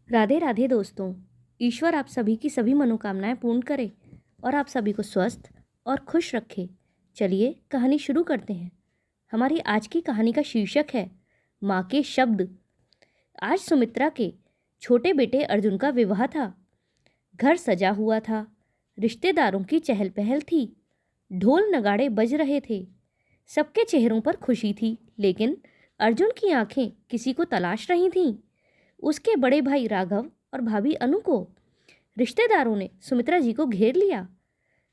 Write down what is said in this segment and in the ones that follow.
राधे राधे दोस्तों। ईश्वर आप सभी की सभी मनोकामनाएं पूर्ण करे और आप सभी को स्वस्थ और खुश रखे। चलिए कहानी शुरू करते हैं। हमारी आज की कहानी का शीर्षक है माँ के शब्द। आज सुमित्रा के छोटे बेटे अर्जुन का विवाह था। घर सजा हुआ था, रिश्तेदारों की चहल पहल थी, ढोल नगाड़े बज रहे थे। सबके चेहरों पर खुशी थी, लेकिन अर्जुन की आंखें किसी को तलाश रही थीं। उसके बड़े भाई राघव और भाभी अनु को। रिश्तेदारों ने सुमित्रा जी को घेर लिया।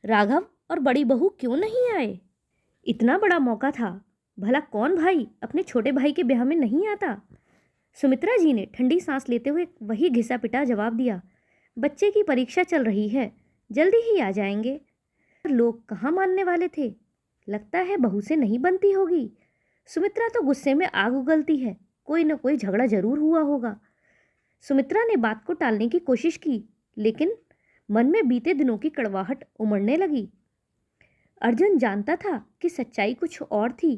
राघव और बड़ी बहू क्यों नहीं आए? इतना बड़ा मौका था, भला कौन भाई अपने छोटे भाई के ब्याह में नहीं आता? सुमित्रा जी ने ठंडी सांस लेते हुए वही घिसा पिटा जवाब दिया, बच्चे की परीक्षा चल रही है, जल्दी ही आ जाएंगे। लोग कहाँ मानने वाले थे? लगता है बहू से नहीं बनती होगी। सुमित्रा तो गुस्से में आग उगलती है, कोई न कोई झगड़ा जरूर हुआ होगा। सुमित्रा ने बात को टालने की कोशिश की, लेकिन मन में बीते दिनों की कड़वाहट उमड़ने लगी। अर्जुन जानता था कि सच्चाई कुछ और थी।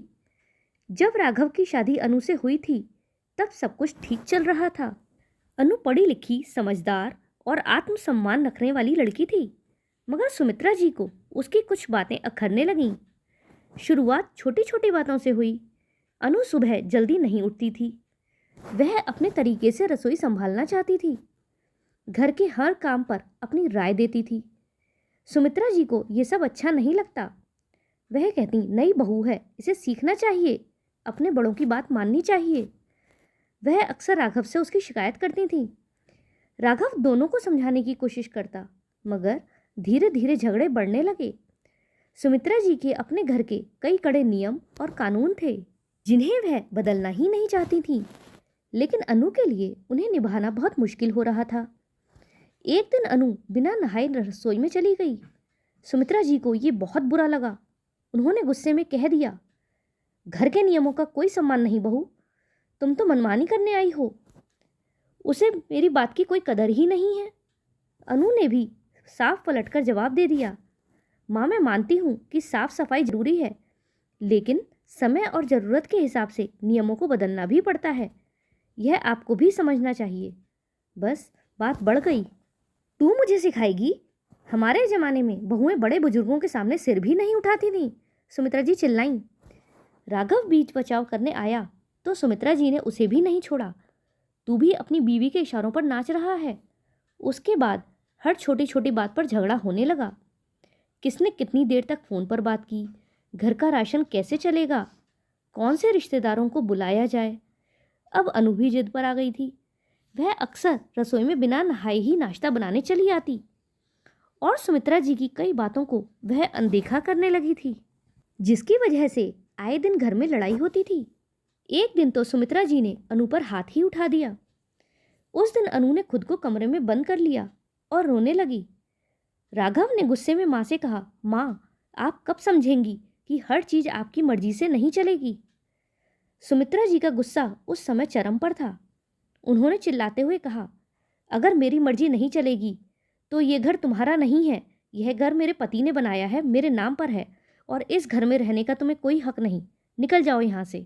जब राघव की शादी अनु से हुई थी, तब सब कुछ ठीक चल रहा था। अनु पढ़ी लिखी, समझदार और आत्मसम्मान रखने वाली लड़की थी, मगर सुमित्रा जी को उसकी कुछ बातें अखरने लगीं। शुरुआत छोटी छोटी बातों से हुई। अनु सुबह जल्दी नहीं उठती थी। वह अपने तरीके से रसोई संभालना चाहती थी, घर के हर काम पर अपनी राय देती थी। सुमित्रा जी को यह सब अच्छा नहीं लगता। वह कहती, नई बहू है, इसे सीखना चाहिए, अपने बड़ों की बात माननी चाहिए। वह अक्सर राघव से उसकी शिकायत करती थी। राघव दोनों को समझाने की कोशिश करता, मगर धीरे धीरे झगड़े बढ़ने लगे। सुमित्रा जी के अपने घर के कई कड़े नियम और कानून थे, जिन्हें वह बदलना ही नहीं चाहती थी, लेकिन अनु के लिए उन्हें निभाना बहुत मुश्किल हो रहा था। एक दिन अनु बिना नहाए रसोई में चली गई। सुमित्रा जी को ये बहुत बुरा लगा। उन्होंने गुस्से में कह दिया, घर के नियमों का कोई सम्मान नहीं बहू, तुम तो मनमानी करने आई हो। उसे मेरी बात की कोई कदर ही नहीं है। अनु ने भी साफ पलटकर जवाब दे दिया, माँ मैं मानती हूँ कि साफ सफाई जरूरी है, लेकिन समय और ज़रूरत के हिसाब से नियमों को बदलना भी पड़ता है। यह आपको भी समझना चाहिए। बस बात बढ़ गई। तू मुझे सिखाएगी? हमारे ज़माने में बहुएं बड़े बुजुर्गों के सामने सिर भी नहीं उठाती थीं, सुमित्रा जी चिल्लाईं। राघव बीच बचाव करने आया तो सुमित्रा जी ने उसे भी नहीं छोड़ा। तू भी अपनी बीवी के इशारों पर नाच रहा है। उसके बाद हर छोटी छोटी बात पर झगड़ा होने लगा। किसने कितनी देर तक फ़ोन पर बात की, घर का राशन कैसे चलेगा, कौन से रिश्तेदारों को बुलाया जाए। अब अनु भी जिद पर आ गई थी। वह अक्सर रसोई में बिना नहाए ही नाश्ता बनाने चली आती और सुमित्रा जी की कई बातों को वह अनदेखा करने लगी थी, जिसकी वजह से आए दिन घर में लड़ाई होती थी। एक दिन तो सुमित्रा जी ने अनु पर हाथ ही उठा दिया। उस दिन अनु ने खुद को कमरे में बंद कर लिया और रोने लगी। राघव ने गुस्से में माँ से कहा, माँ आप कब समझेंगी कि हर चीज़ आपकी मर्जी से नहीं चलेगी। सुमित्रा जी का गुस्सा उस समय चरम पर था। उन्होंने चिल्लाते हुए कहा, अगर मेरी मर्जी नहीं चलेगी तो ये घर तुम्हारा नहीं है। यह घर मेरे पति ने बनाया है, मेरे नाम पर है, और इस घर में रहने का तुम्हें कोई हक नहीं। निकल जाओ यहाँ से।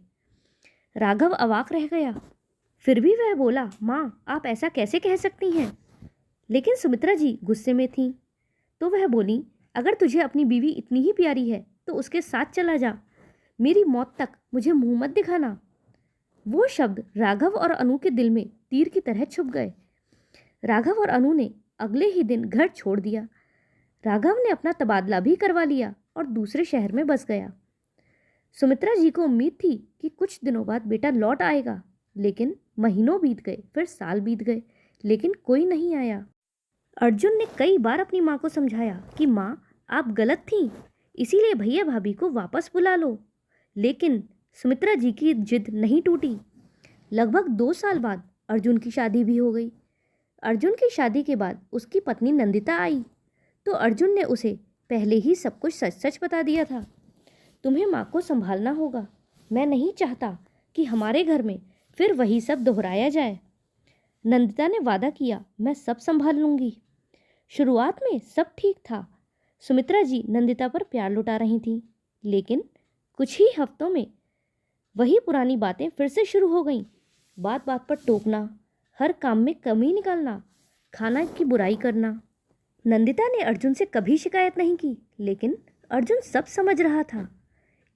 राघव अवाक रह गया। फिर भी वह बोला, माँ आप ऐसा कैसे कह सकती हैं? लेकिन सुमित्रा जी गुस्से में थीं, तो वह बोली, अगर तुझे अपनी बीवी इतनी ही प्यारी है तो उसके साथ चला जा। मेरी मौत तक मुझे मुंह मत दिखाना। वो शब्द राघव और अनु के दिल में तीर की तरह छुप गए। राघव और अनु ने अगले ही दिन घर छोड़ दिया। राघव ने अपना तबादला भी करवा लिया और दूसरे शहर में बस गया। सुमित्रा जी को उम्मीद थी कि कुछ दिनों बाद बेटा लौट आएगा, लेकिन महीनों बीत गए, फिर साल बीत गए, लेकिन कोई नहीं आया। अर्जुन ने कई बार अपनी माँ को समझाया कि माँ आप गलत थीं, इसीलिए भैया भाभी को वापस बुला लो, लेकिन सुमित्रा जी की जिद नहीं टूटी। लगभग 2 साल बाद अर्जुन की शादी भी हो गई। अर्जुन की शादी के बाद उसकी पत्नी नंदिता आई तो अर्जुन ने उसे पहले ही सब कुछ सच सच बता दिया था। तुम्हें माँ को संभालना होगा। मैं नहीं चाहता कि हमारे घर में फिर वही सब दोहराया जाए। नंदिता ने वादा किया, मैं सब संभाल लूँगी। शुरुआत में सब ठीक था। सुमित्रा जी नंदिता पर प्यार लुटा रही थीं, लेकिन कुछ ही हफ्तों में वही पुरानी बातें फिर से शुरू हो गईं। बात बात पर टोकना, हर काम में कमी निकालना, खाना की बुराई करना। नंदिता ने अर्जुन से कभी शिकायत नहीं की, लेकिन अर्जुन सब समझ रहा था।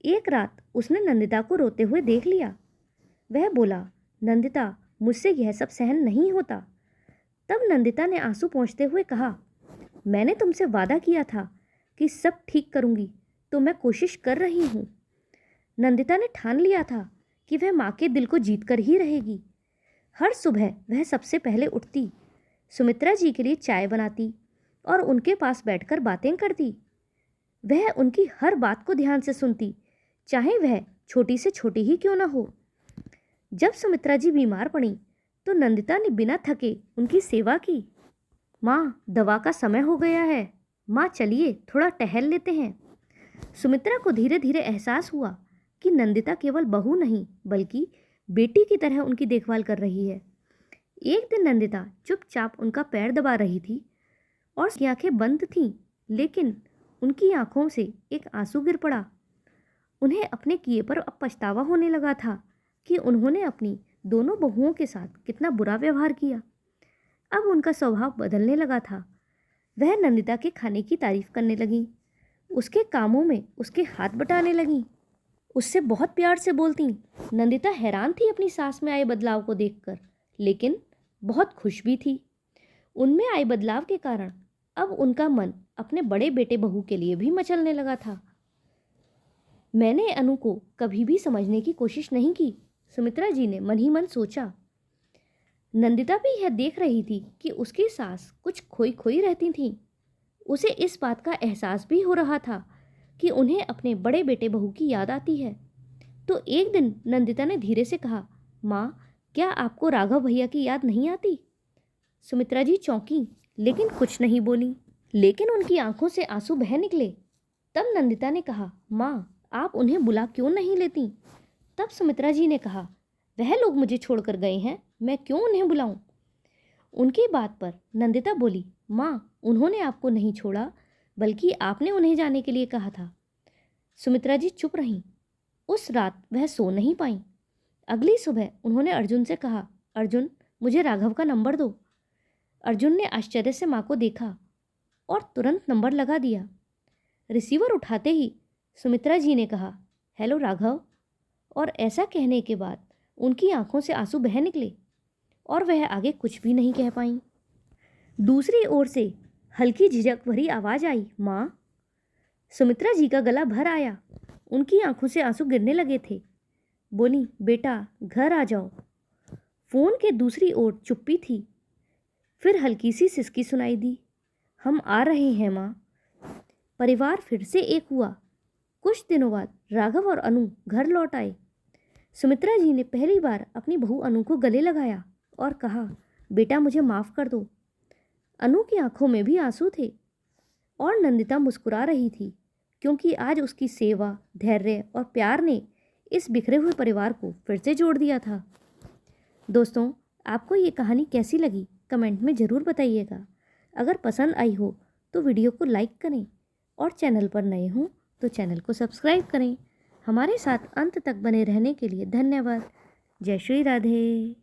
एक रात उसने नंदिता को रोते हुए देख लिया। वह बोला, नंदिता, मुझसे यह सब सहन नहीं होता। तब नंदिता ने आंसू पोंछते हुए कहा, मैंने तुमसे वादा किया था कि सब ठीक करूंगी, तो मैं कोशिश कर रही हूँ। नंदिता ने ठान लिया था कि वह माँ के दिल को जीत कर ही रहेगी। हर सुबह वह सबसे पहले उठती, सुमित्रा जी के लिए चाय बनाती और उनके पास बैठकर बातें करती। वह उनकी हर बात को ध्यान से सुनती, चाहे वह छोटी से छोटी ही क्यों न हो। जब सुमित्रा जी बीमार पड़ी तो नंदिता ने बिना थके उनकी सेवा की। माँ, दवा का समय हो गया है। माँ, चलिए थोड़ा टहल लेते हैं। सुमित्रा को धीरे धीरे एहसास हुआ कि नंदिता केवल बहू नहीं बल्कि बेटी की तरह उनकी देखभाल कर रही है। एक दिन नंदिता चुपचाप उनका पैर दबा रही थी और उसकी आंखें बंद थीं, लेकिन उनकी आंखों से एक आंसू गिर पड़ा। उन्हें अपने किए पर अब पछतावा होने लगा था कि उन्होंने अपनी दोनों बहुओं के साथ कितना बुरा व्यवहार किया। अब उनका स्वभाव बदलने लगा था। वह नंदिता के खाने की तारीफ करने लगी, उसके कामों में उसके हाथ बटाने लगीं, उससे बहुत प्यार से बोलती। नंदिता हैरान थी अपनी सास में आए बदलाव को देखकर, लेकिन बहुत खुश भी थी। उनमें आए बदलाव के कारण अब उनका मन अपने बड़े बेटे बहू के लिए भी मचलने लगा था। मैंने अनु को कभी भी समझने की कोशिश नहीं की, सुमित्रा जी ने मन ही मन सोचा। नंदिता भी यह देख रही थी कि उसकी सास कुछ खोई खोई रहती थी। उसे इस बात का एहसास भी हो रहा था कि उन्हें अपने बड़े बेटे बहू की याद आती है। तो एक दिन नंदिता ने धीरे से कहा, माँ, क्या आपको राघव भैया की याद नहीं आती? सुमित्रा जी चौंकी, लेकिन कुछ नहीं बोली, लेकिन उनकी आंखों से आंसू बह निकले। तब नंदिता ने कहा, माँ, आप उन्हें बुला क्यों नहीं लेती? तब सुमित्रा जी ने कहा, वह लोग मुझे छोड़कर गए हैं, मैं क्यों उन्हें बुलाऊं? उनकी बात पर नंदिता बोली, माँ, उन्होंने आपको नहीं छोड़ा बल्कि आपने उन्हें जाने के लिए कहा था। सुमित्रा जी चुप रहीं। उस रात वह सो नहीं पाई। अगली सुबह उन्होंने अर्जुन से कहा, अर्जुन, मुझे राघव का नंबर दो। अर्जुन ने आश्चर्य से माँ को देखा और तुरंत नंबर लगा दिया। रिसीवर उठाते ही सुमित्रा जी ने कहा, हेलो राघव। और ऐसा कहने के बाद उनकी आंखों से आंसू बह निकले और वह आगे कुछ भी नहीं कह पाईं। दूसरी ओर से हल्की झिझक भरी आवाज़ आई, माँ। सुमित्रा जी का गला भर आया, उनकी आंखों से आंसू गिरने लगे थे। बोली, बेटा घर आ जाओ। फ़ोन के दूसरी ओर चुप्पी थी। फिर हल्की सी सिसकी सुनाई दी, हम आ रहे हैं माँ। परिवार फिर से एक हुआ। कुछ दिनों बाद राघव और अनु घर लौट आए। सुमित्रा जी ने पहली बार अपनी बहू अनु को गले लगाया और कहा, बेटा मुझे माफ़ कर दो। अनु की आंखों में भी आंसू थे और नंदिता मुस्कुरा रही थी, क्योंकि आज उसकी सेवा, धैर्य और प्यार ने इस बिखरे हुए परिवार को फिर से जोड़ दिया था। दोस्तों, आपको ये कहानी कैसी लगी कमेंट में ज़रूर बताइएगा। अगर पसंद आई हो तो वीडियो को लाइक करें और चैनल पर नए हों तो चैनल को सब्सक्राइब करें। हमारे साथ अंत तक बने रहने के लिए धन्यवाद। जय श्री राधे।